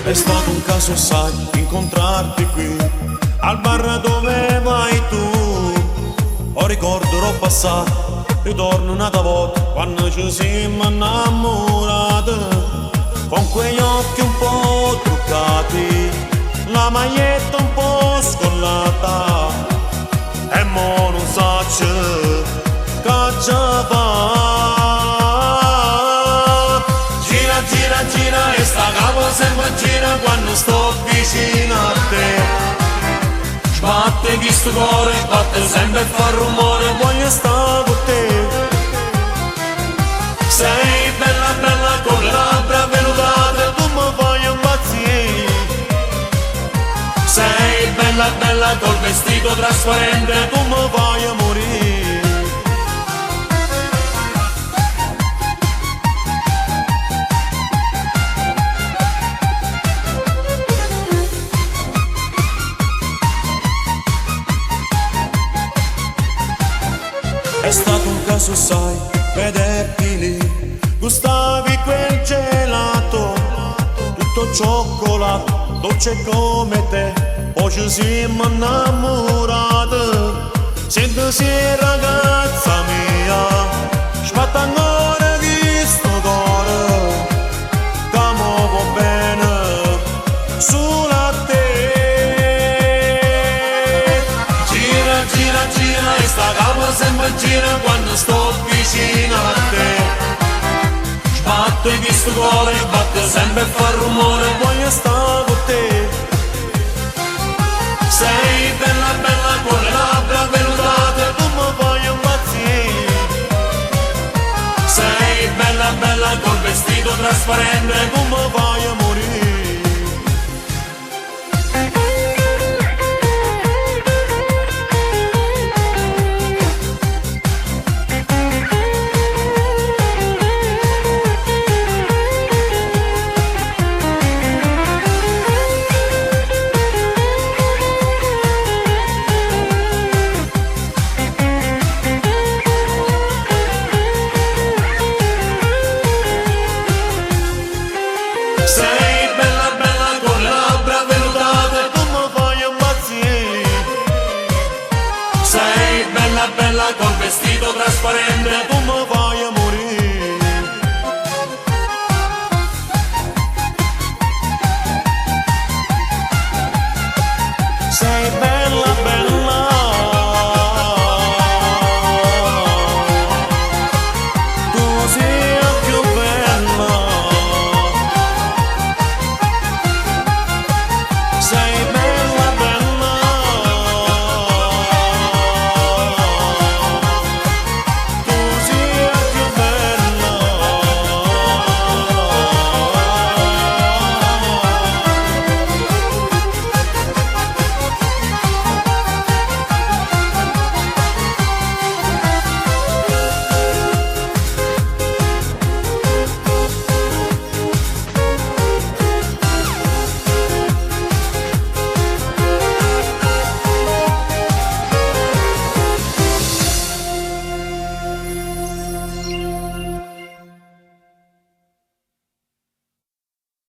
È stato un caso, sai, incontrarti qui al bar dove vai tu. Ho ricorderò passato, ritorno un'altra volta quando ci siamo innamorati. Con quegli occhi un po' truccati, la maglietta un po' scollata, e mo non saccio che ci fa. Gira e sta capo sempre gira quando sto vicino a te. Sbatte chi sto cuore, sbatte sempre e fa rumore, voglio stare con te. Sei bella bella con le labbra velutate, tu mi fai impazzire. Sei bella bella col vestito trasparente, tu mi fai morire. È stato un caso, sai, vederti lì, gustavi quel gelato, tutto cioccolato, dolce come te, poi ci siamo innamorati. Senti sì ragazza mia, sbatta ancora chi sto cuore, che mo va bene solo a te. Gira e sta capo sempre gira quando sto vicino a te. Sbatte chi sto cuore, sbatte sempre e fa rumore, voglio stare con te. Sei bella bella con le labbra velutate, tu mi fai impazzire. Sei bella bella col vestito trasparente, tu mi fai morire. Sei bella bella con le labbra velutate, tu mi fai impazzire. Sei bella bella col vestito trasparente, tu mi fai